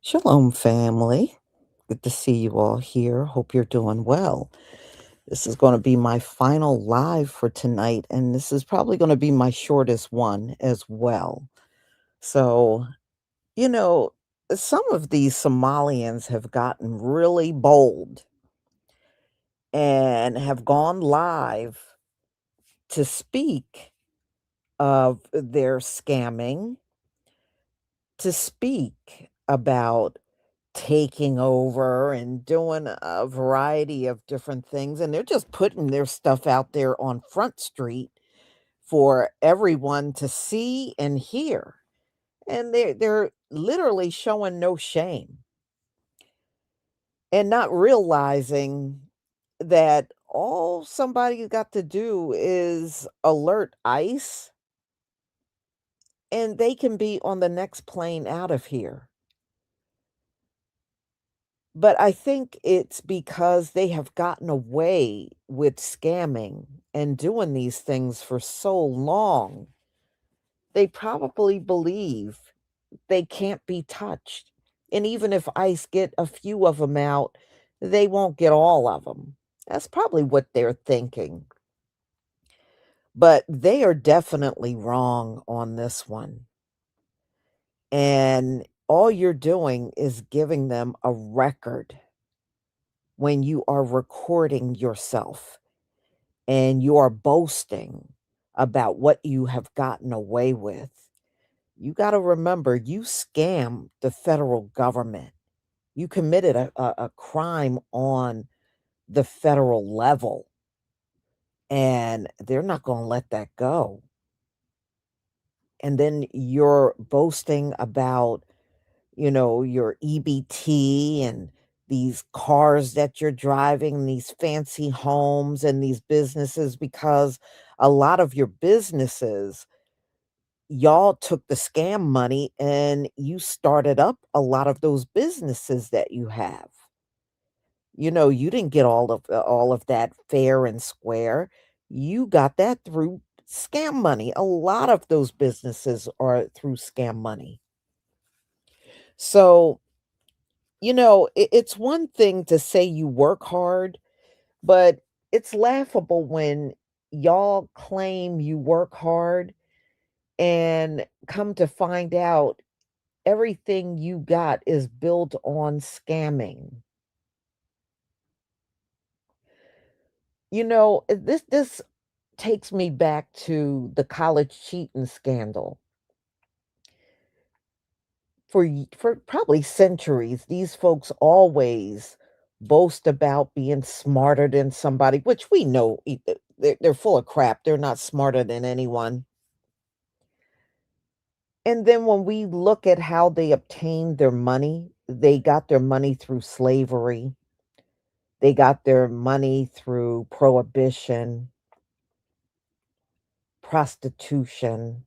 Shalom, family. Good to see you all here. Hope you're doing well. This is going to be my final live for tonight, and this is probably going to be my shortest one as well. So, you know, some of these Somalians have gotten really bold and have gone live to speak of their scamming, to speak about taking over and doing a variety of different things, and they're just putting their stuff out there on Front Street for everyone to see and hear, and they're literally showing no shame and not realizing that all somebody got to do is alert ICE, and they can be on the next plane out of here. But I think it's because they have gotten away with scamming and doing these things for so long. They probably believe they can't be touched. And even if ICE get a few of them out, they won't get all of them. That's probably what they're thinking. But they are definitely wrong on this one. And all you're doing is giving them a record when you are recording yourself and you are boasting about what you have gotten away with. You got to remember, you scammed the federal government. You committed a crime on the federal level, and they're not going to let that go. And then you're boasting about your EBT and these cars that you're driving, these fancy homes and these businesses, because a lot of your businesses, y'all took the scam money and you started up a lot of those businesses that you have. You didn't get all of that fair and square. You got that through scam money. A lot of those businesses are through scam money. So, it's one thing to say you work hard, but it's laughable when y'all claim you work hard and come to find out everything you got is built on scamming. This takes me back to the college cheating scandal. For probably centuries, these folks always boast about being smarter than somebody, which we know they're full of crap. They're not smarter than anyone. And then when we look at how they obtained their money, they got their money through slavery. They got their money through prohibition, prostitution,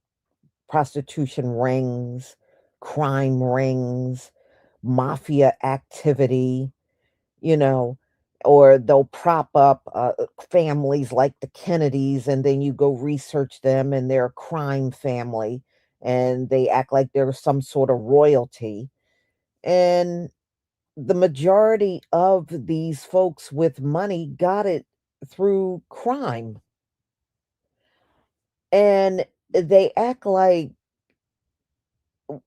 prostitution rings, crime rings, mafia activity, you know, or they'll prop up families like the Kennedys, and then you go research them, and they're a crime family, and they act like they're some sort of royalty. And the majority of these folks with money got it through crime. And they act like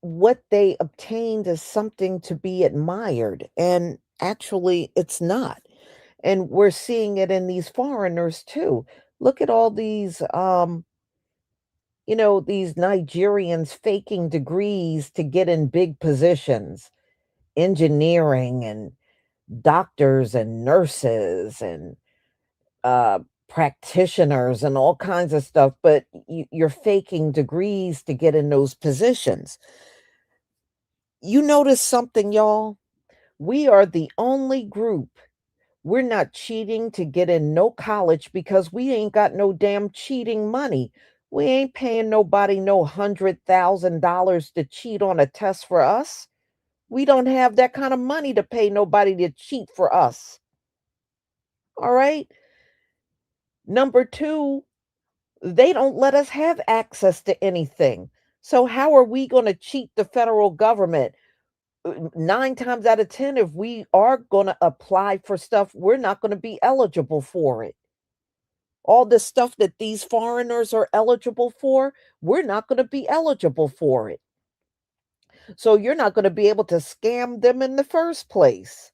what they obtained is something to be admired. And actually, it's not. And we're seeing it in these foreigners too. Look at all these Nigerians faking degrees to get in big positions, engineering and doctors and nurses and uh, practitioners and all kinds of stuff, but you're faking degrees to get in those positions. You notice something, y'all? We are the only group. We're not cheating to get in no college because we ain't got no damn cheating money. We ain't paying nobody no $100,000 to cheat on a test for us. We don't have that kind of money to pay nobody to cheat for us. All right. Number two, they don't let us have access to anything. So how are we going to cheat the federal government? 9 times out of 10, if we are gonna apply for stuff, we're not gonna be eligible for it. All the stuff that these foreigners are eligible for, we're not gonna be eligible for it. So you're not gonna be able to scam them in the first place.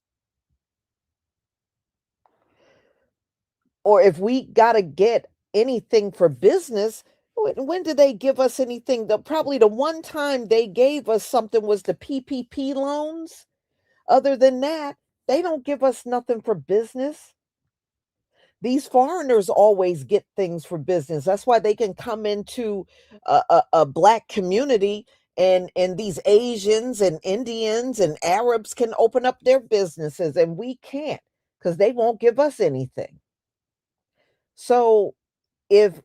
Or if we gotta get anything for business, when did they give us anything? Probably the one time they gave us something was the PPP loans. Other than that, they don't give us nothing for business. These foreigners always get things for business. That's why they can come into a black community, and these Asians and Indians and Arabs can open up their businesses and we can't because they won't give us anything. So if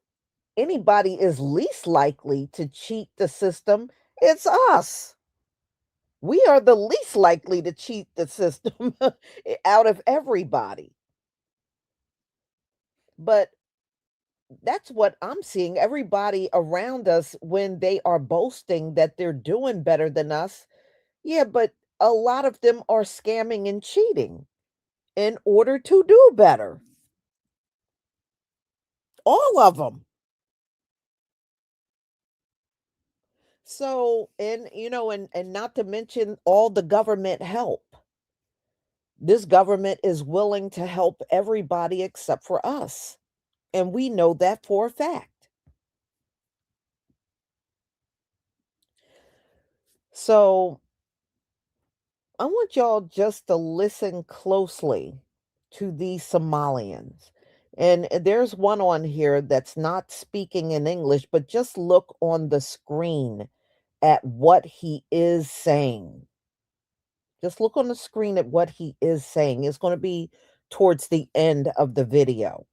anybody is least likely to cheat the system, it's us. We are the least likely to cheat the system out of everybody. But that's what I'm seeing. Everybody around us, when they are boasting that they're doing better than us, yeah, but a lot of them are scamming and cheating in order to do better. All of them. So, and and not to mention all the government help. This government is willing to help everybody except for us. And we know that for a fact. So I want y'all just to listen closely to these Somalians. And there's one on here that's not speaking in English, but just look on the screen at what he is saying. Just look on the screen at what he is saying. It's going to be towards the end of the video.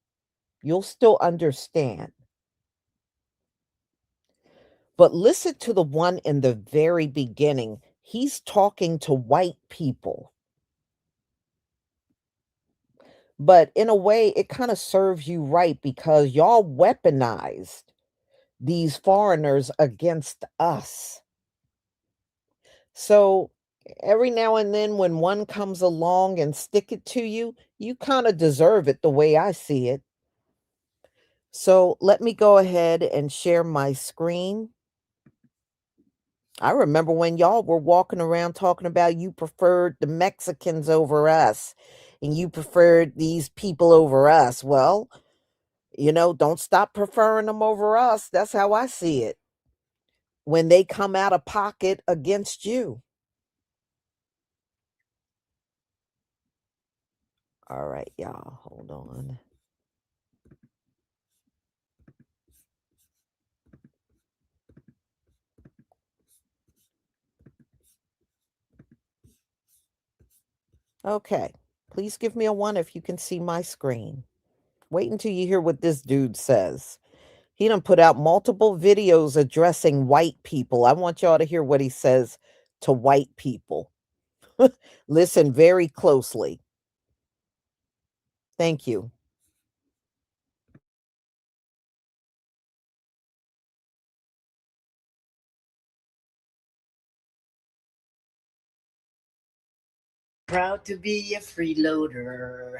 You'll still understand. But listen to the one in the very beginning. He's talking to white people. But in a way, it kind of serves you right because y'all weaponized these foreigners against us. So every now and then when one comes along and stick it to you, you kind of deserve it the way I see it. So let me go ahead and share my screen. I remember when y'all were walking around talking about you preferred the Mexicans over us and you preferred these people over us. Well, don't stop preferring them over us. That's how I see it. When they come out of pocket against you. All right, y'all, hold on. Okay, please give me a one if you can see my screen. Wait until you hear what this dude says. He done put out multiple videos addressing white people. I want y'all to hear what he says to white people. Listen very closely. Thank you. Proud to be a freeloader.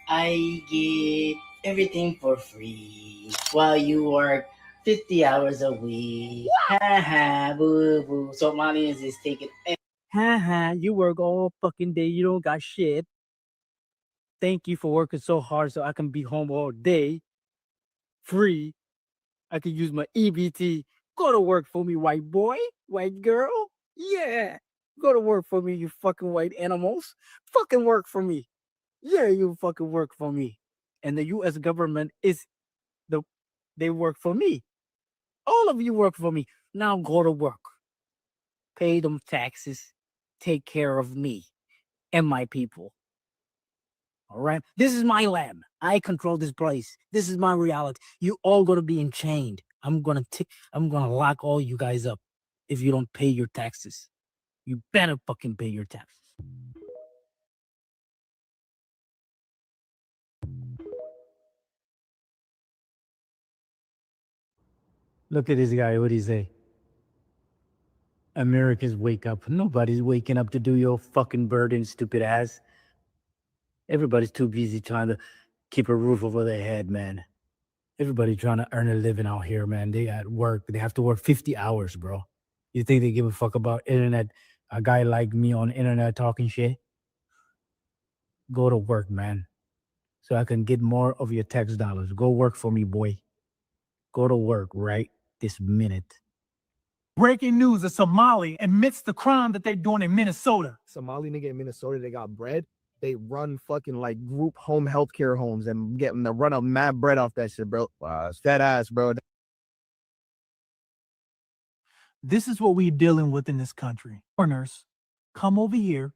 I get everything for free while you work 50 hours a week. Ha ha, boo boo. Somalians is taking. Haha, you work all fucking day. You don't got shit. Thank you for working so hard so I can be home all day, free. I can use my EBT. Go to work for me, white boy, white girl. Yeah. Go to work for me, you fucking white animals. Fucking work for me. Yeah, you fucking work for me. And the US government is the they work for me. All of you work for me. Now go to work. Pay them taxes. Take care of me and my people. All right. This is my land. I control this place. This is my reality. You all gonna be enchained. I'm gonna lock all you guys up if you don't pay your taxes. You better fucking pay your taxes. Look at this guy. What do you say? Americans wake up. Nobody's waking up to do your fucking burden, stupid ass. Everybody's too busy trying to keep a roof over their head, man. Everybody trying to earn a living out here, man. They at work. They have to work 50 hours, bro. You think they give a fuck about internet? A guy like me on internet talking shit? Go to work, man. So I can get more of your tax dollars. Go work for me, boy. Go to work right this minute. Breaking news: a Somali admits the crime that they're doing in Minnesota. Somali nigga in Minnesota, they got bread. They run fucking like group home healthcare homes and get them to run up mad bread off that shit, bro. Wow, it's that ass, bro. This is what we're dealing with in this country. Foreigners come over here.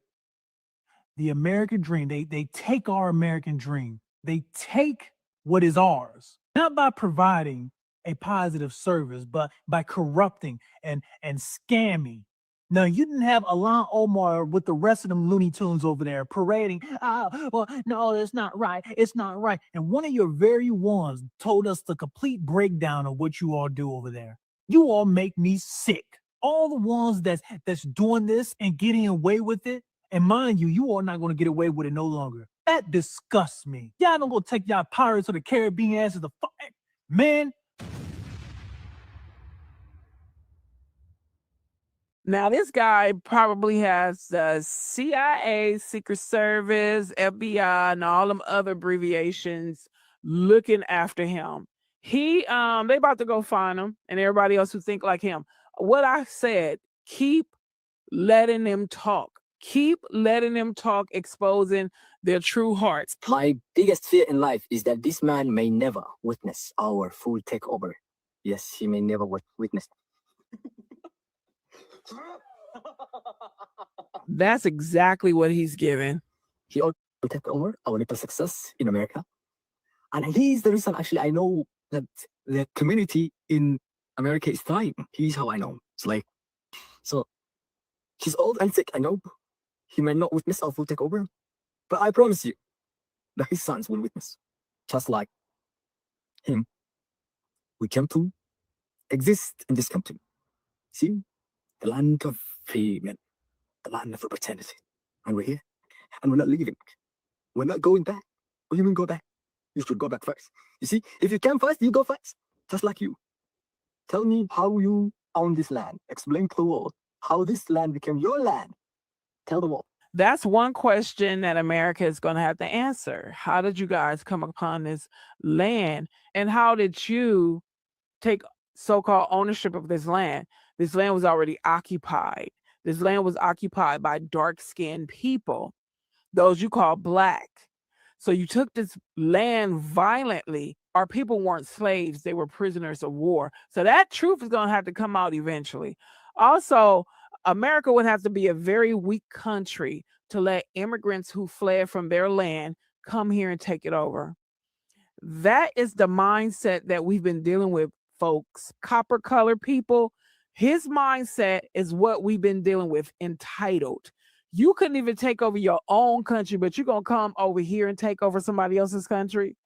The American dream, they take our American dream. They take what is ours, not by providing a positive service, but by corrupting and scamming. Now, you didn't have Alain Omar with the rest of them Looney Tunes over there parading. Oh, well, no, it's not right. It's not right. And one of your very ones told us the complete breakdown of what you all do over there. You all make me sick. All the ones that's doing this and getting away with it. And mind you, you are not going to get away with it no longer. That disgusts me. Y'all don't go take y'all Pirates of the Caribbean asses to fuck. Man. Now, this guy probably has the CIA, Secret Service, FBI, and all them other abbreviations looking after him. They about to go find him and everybody else who think like him. What I said, keep letting them talk. Keep letting them talk, exposing their true hearts. My biggest fear in life is that this man may never witness our full takeover. Yes, he may never witness. That's exactly what he's given. He will take over our little success in America. And he's the reason, actually, I know that the community in America is thriving. He's how I know. It's like, so he's old and sick, I know. He may not witness our full takeover, but I promise you that his sons will witness. Just like him, we came to exist in this country. See, the land of free men, the land of opportunity. And we're here, and we're not leaving. We're not going back. What do you mean go back? You should go back first. You see, if you came first, you go first. Just like you. Tell me how you own this land. Explain to the world how this land became your land. Tell the world. That's one question that America is going to have to answer. How did you guys come upon this land? And how did you take so-called ownership of this land? This land was already occupied. This land was occupied by dark-skinned people, those you call black. So you took this land violently. Our people weren't slaves. They were prisoners of war. So that truth is going to have to come out eventually. Also, America would have to be a very weak country to let immigrants who fled from their land come here and take it over. That is the mindset that we've been dealing with, folks. Copper colored people, his mindset is what we've been dealing with, entitled. You couldn't even take over your own country, but you're going to come over here and take over somebody else's country.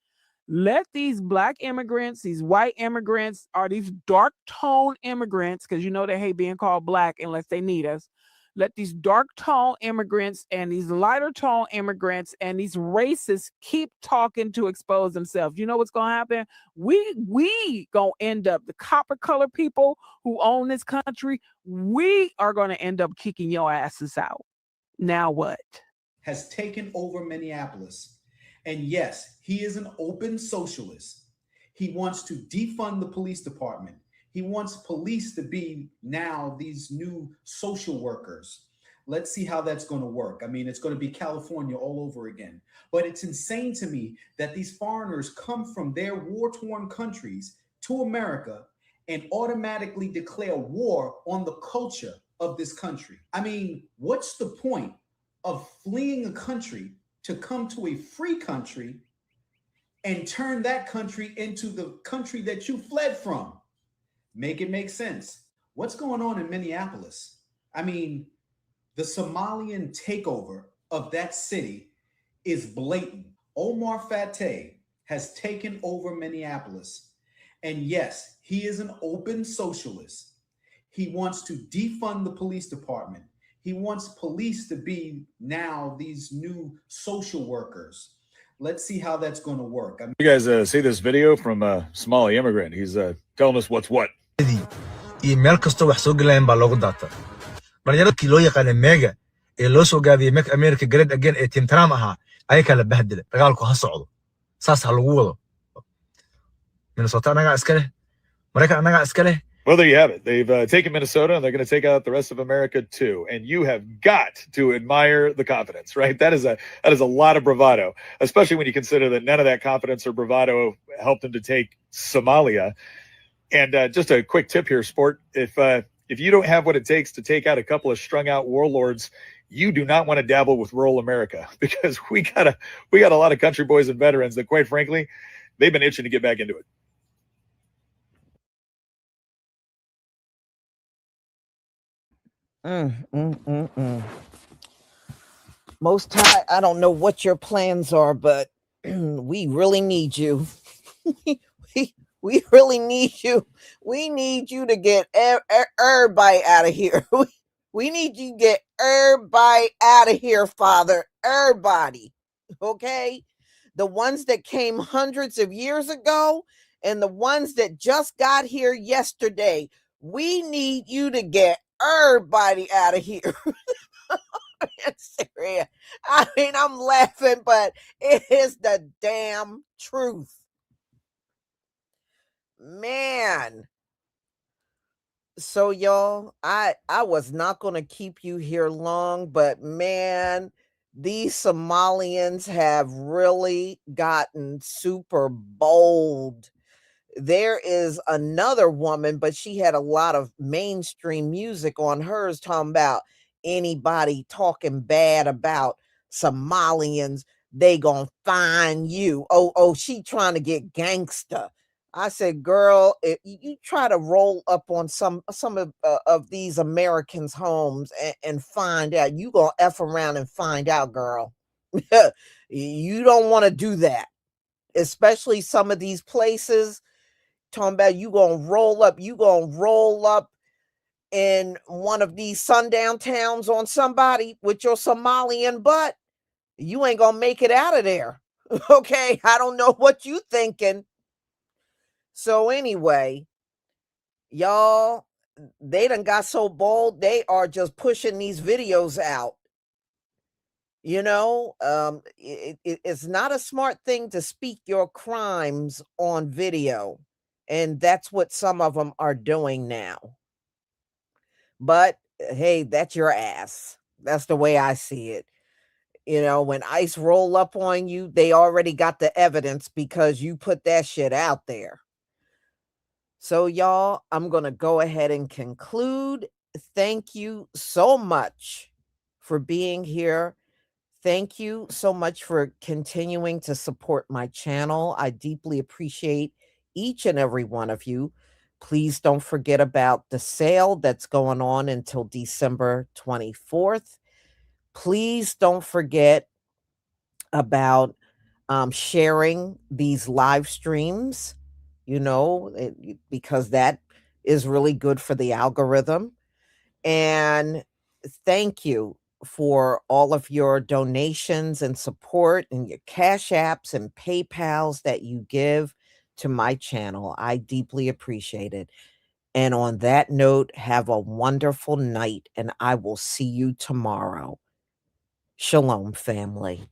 Let these black immigrants, these white immigrants, or these dark tone immigrants, because you know they hate being called black unless they need us. Let these dark tone immigrants and these lighter tone immigrants and these racists keep talking to expose themselves. You know what's going to happen? We going to end up, the copper colored people who own this country, we are going to end up kicking your asses out. Now what? Has taken over Minneapolis. And yes, he is an open socialist. He wants to defund the police department. He wants police to be now these new social workers. Let's see how that's going to work. I mean, it's going to be California all over again. But it's insane to me that these foreigners come from their war-torn countries to America and automatically declare war on the culture of this country. I mean, what's the point of fleeing a country to come to a free country and turn that country into the country that you fled from? Make it make sense. What's going on in Minneapolis? I mean, the Somalian takeover of that city is blatant. Omar Fateh has taken over Minneapolis. And yes, he is an open socialist. He wants to defund the police department. He wants police to be now these new social workers. Let's see how that's going to work. You guys see this video from Somali Immigrant? He's telling us what's what. meel kasta wax soo galayaan baa loogu daata dhalinyarada loo yaqaana mega ee loo soo gaabiyey make America great again ee Tim Trump ahaa ay kala bahdilay dagaalku ha socdo saas ha lagu wado Minnesota anaga iska leh Mareykan anaga iska leh. Well, there you have it. They've taken Minnesota, and they're going to take out the rest of America too. And you have got to admire the confidence, right? That is a lot of bravado, especially when you consider that none of that confidence or bravado helped them to take Somalia. And just a quick tip here, sport: if you don't have what it takes to take out a couple of strung-out warlords, you do not want to dabble with rural America, because we got a lot of country boys and veterans that, quite frankly, they've been itching to get back into it. Most High, I don't know what your plans are, but we really need you. we really need you. We need you to get everybody out of here. We need you to get everybody out of here, Father. Everybody. Okay? The ones that came hundreds of years ago and the ones that just got here yesterday. We need you to get everybody out of here. Serious. I mean, I'm laughing, but it is the damn truth. Man. So y'all, I was not going to keep you here long, but man, these Somalians have really gotten super bold. There is another woman, but she had a lot of mainstream music on hers talking about anybody talking bad about Somalians, they gonna find you. Oh, she trying to get gangster. I said, girl, if you try to roll up on some of these Americans' homes and find out, you gonna F around and find out, girl. You don't want to do that, especially some of these places. Talking about you gonna roll up in one of these sundown towns on somebody with your Somalian butt. You ain't gonna make it out of there. Okay, I don't know what you thinking. So anyway, y'all, they done got so bold, they are just pushing these videos out. You know, it's not a smart thing to speak your crimes on video. And that's what some of them are doing now. But hey, that's your ass. That's the way I see it. You know, when ICE roll up on you, they already got the evidence because you put that shit out there. So y'all, I'm going to go ahead and conclude. Thank you so much for being here. Thank you so much for continuing to support my channel. I deeply appreciate each and every one of you. Please don't forget about the sale that's going on until December 24th. Please don't forget about sharing these live streams, you know, because that is really good for the algorithm. And thank you for all of your donations and support and your Cash Apps and PayPals that you give to my channel. I deeply appreciate it. And on that note, have a wonderful night, and I will see you tomorrow. Shalom, family.